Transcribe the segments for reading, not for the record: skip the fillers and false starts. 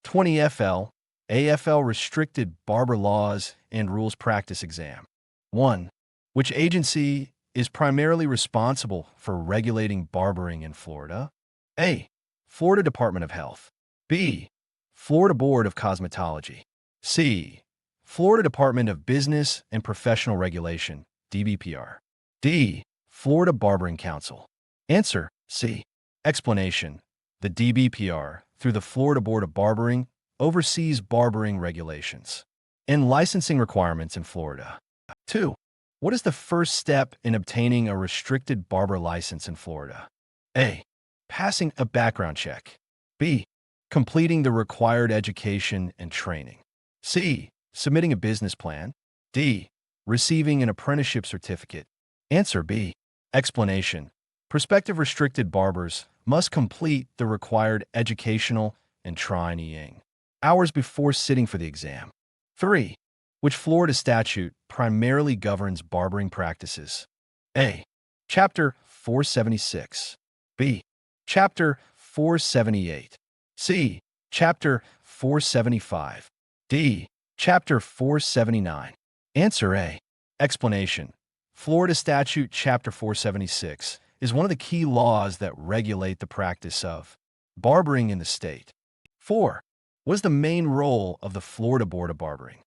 20FLAAFL Restricted Barber Laws and Rules Practice Exam. 1. Which agency is primarily responsible for regulating barbering in Florida? A. Florida Department of Health. B. Florida Board of Cosmetology. C. Florida Department of Business and Professional Regulation, DBPR. D. Florida Barbering Council. Answer: C. Explanation: the DBPR, through the Florida Board of Barbering, oversees barbering regulations and licensing requirements in Florida. 2. What is the first step in obtaining a restricted barber license in Florida? A. Passing a background check. B. Completing the required education and training. C. Submitting a business plan. D. Receiving an apprenticeship certificate. Answer: B. Explanation: prospective restricted barbers must complete the required educational and training hours before sitting for the exam. 3. Which Florida statute primarily governs barbering practices? A. Chapter 476. B. Chapter 478. C. Chapter 475. D. Chapter 479. Answer: A. Explanation: Florida Statute Chapter 476 is one of the key laws that regulate the practice of barbering in the state. 4. What is the main role of the Florida Board of Barbering?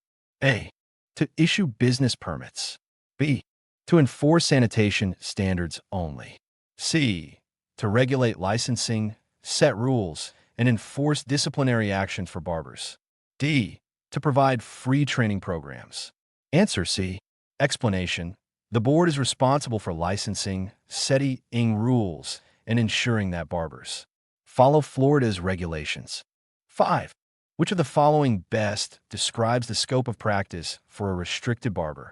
A. To issue business permits. B. To enforce sanitation standards only. C. To regulate licensing, set rules, and enforce disciplinary actions for barbers. D. To provide free training programs. Answer: C. Explanation: the board is responsible for licensing, setting rules, and ensuring that barbers follow Florida's regulations. 5. Which of the following best describes the scope of practice for a restricted barber?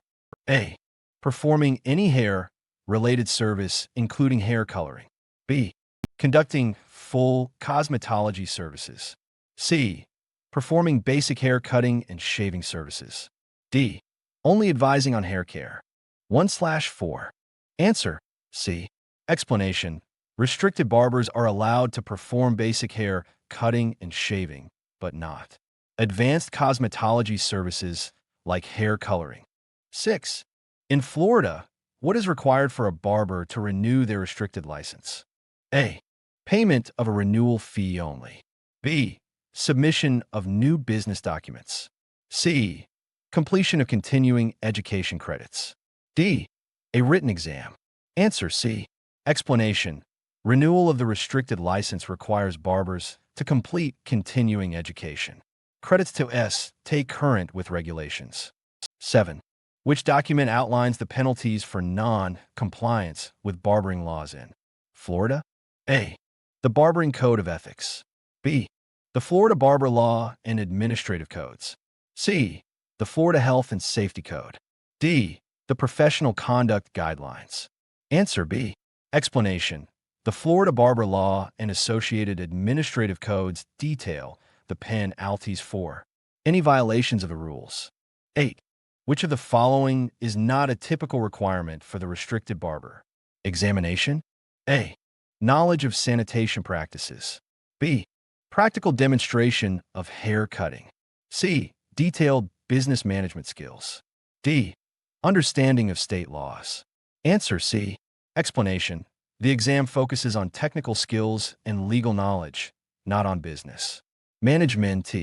A. Performing any hair-related service, including hair coloring. B. Conducting full cosmetology services. C. Performing basic hair cutting and shaving services. D. Only advising on hair care. 1/4. Answer: C. Explanation: restricted barbers are allowed to perform basic hair cutting and shaving, but not advanced cosmetology services like hair coloring. 6. In Florida, what is required for a barber to renew their restricted license? A. Payment of a renewal fee only. B. Submission of new business documents. C. Completion of continuing education credits. D. A written exam. Answer: C. Explanation: renewal of the restricted license requires barbers to complete continuing education credits to stay current with regulations. 7. Which document outlines the penalties for non-compliance with barbering laws in Florida? A. The Barbering Code of Ethics. B. The Florida Barber Law and Administrative Codes. C. The Florida Health and Safety Code. D. The Professional Conduct Guidelines. Answer: B. Explanation: the Florida Barber Law and associated administrative codes detail the penalties for any violations of the rules. 8. Which of the following is not a typical requirement for the restricted barber examination? A. Knowledge of sanitation practices. B. Practical demonstration of hair cutting. C. Detailed business management skills. D. Understanding of state laws. Answer: C. Explanation: the exam focuses on technical skills and legal knowledge, not on business management.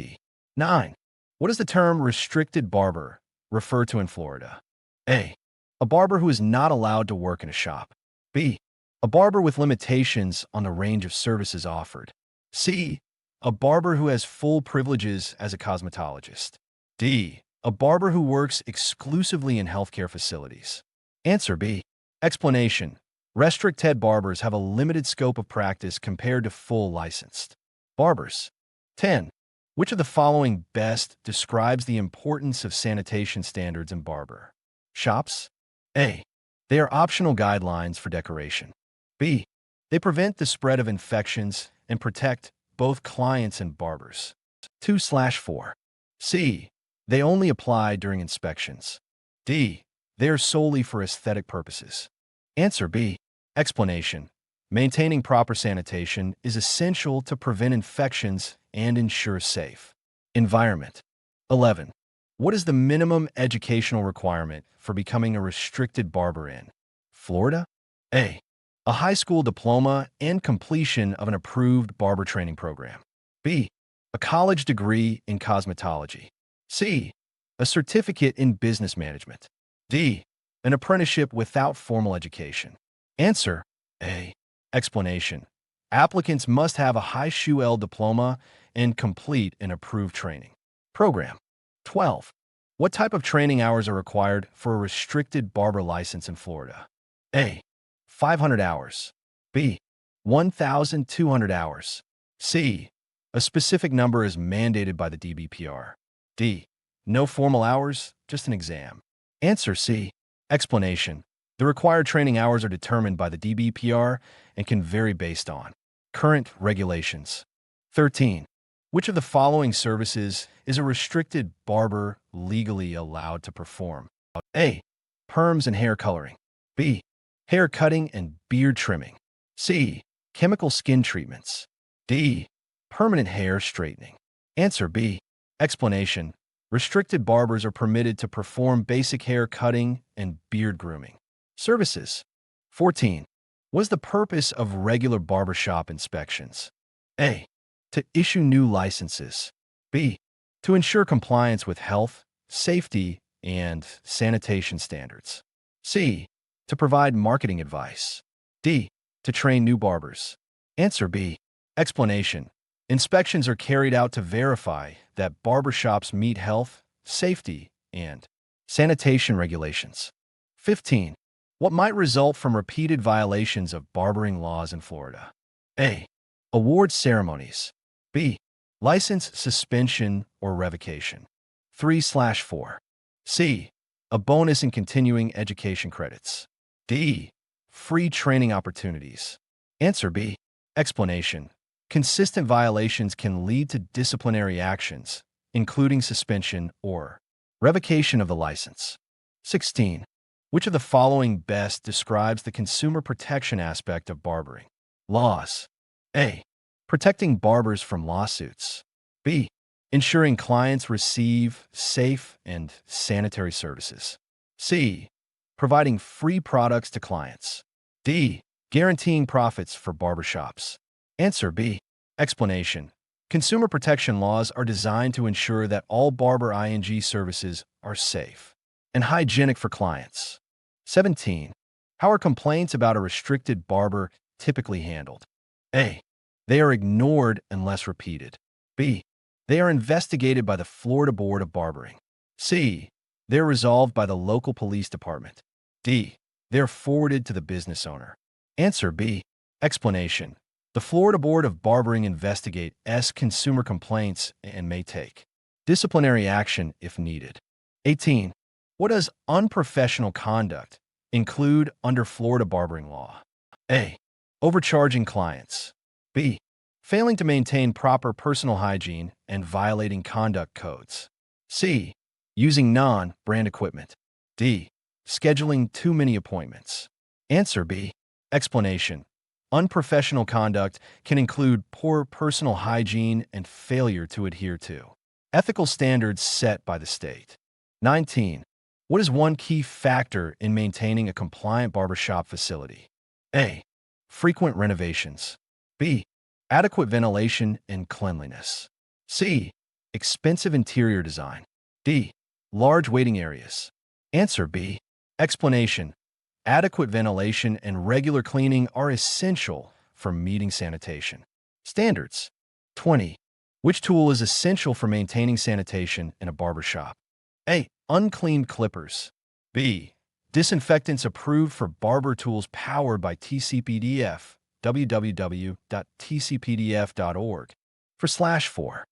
9. What does the term restricted barber refer to in Florida? A. A barber who is not allowed to work in a shop. B. A barber with limitations on the range of services offered. C. A barber who has full privileges as a cosmetologist. D. A barber who works exclusively in healthcare facilities. Answer: B. Explanation: restricted barbers have a limited scope of practice compared to full licensed barbers. 10. Which of the following best describes the importance of sanitation standards in barber shops? A. They are optional guidelines for decoration. B. They prevent the spread of infections and protect both clients and barbers. 2/4. C. They only apply during inspections. D. They are solely for aesthetic purposes. Answer: B. Explanation: Maintaining proper sanitation is essential to prevent infections and ensure safe environment. 11. What is the minimum educational requirement for becoming a restricted barber in Florida? A. A high school diploma and completion of an approved barber training program. B. A college degree in cosmetology. C. A certificate in business management. D. An apprenticeship without formal education. Answer: A. Explanation: applicants must have a high SHU-L diploma and complete an approved training program. 12. What type of training hours are required for a restricted barber license in Florida? A. 500 hours. B. 1,200 hours. C. A specific number is mandated by the DBPR. D. No formal hours, just an exam. Answer: C. Explanation: the required training hours are determined by the DBPR and can vary based on current regulations. 13. Which of the following services is a restricted barber legally allowed to perform? A. Perms and hair coloring. B. Hair cutting and beard trimming. C. Chemical skin treatments. D. Permanent hair straightening. Answer: B. Explanation: restricted barbers are permitted to perform basic hair cutting and beard grooming services. 14. What is the purpose of regular barbershop inspections? A. To issue new licenses. B. To ensure compliance with health, safety, and sanitation standards. C. To provide marketing advice. D. To train new barbers. Answer: B. Explanation: inspections are carried out to verify that barbershops meet health, safety, and sanitation regulations. 15. What might result from repeated violations of barbering laws in Florida? A. Award ceremonies. B. License suspension or revocation. 3/4. C. A bonus in continuing education credits. D. Free training opportunities. Answer: B. Explanation: consistent violations can lead to disciplinary actions, including suspension or revocation of the license. 16. Which of the following best describes the consumer protection aspect of barbering laws? A. Protecting barbers from lawsuits. B. Ensuring clients receive safe and sanitary services. C. Providing free products to clients. D. Guaranteeing profits for barbershops. Answer: B. Explanation: consumer protection laws are designed to ensure that all barber ing services are safe and hygienic for clients. 17. How are complaints about a restricted barber typically handled? A. They are ignored unless repeated. B. They are investigated by the Florida Board of Barbering. C. They are resolved by the local police department. D. They are forwarded to the business owner. Answer: B. Explanation: the Florida Board of Barbering investigates consumer complaints and may take disciplinary action if needed. 18. What does unprofessional conduct include under Florida barbering law? A. Overcharging clients. B. Failing to maintain proper personal hygiene and violating conduct codes. C. Using non-brand equipment. D. Scheduling too many appointments. Answer: B. Explanation: unprofessional conduct can include poor personal hygiene and failure to adhere to ethical standards set by the state. 19. What is one key factor in maintaining a compliant barbershop facility? A. Frequent renovations. B. Adequate ventilation and cleanliness. C. Expensive interior design. D. Large waiting areas. Answer: B. Explanation: adequate ventilation and regular cleaning are essential for meeting sanitation standards. 20. Which tool is essential for maintaining sanitation in a barbershop? A. Uncleaned clippers. B. Disinfectants approved for barber tools powered by TCPDF, www.tcpdf.org/4.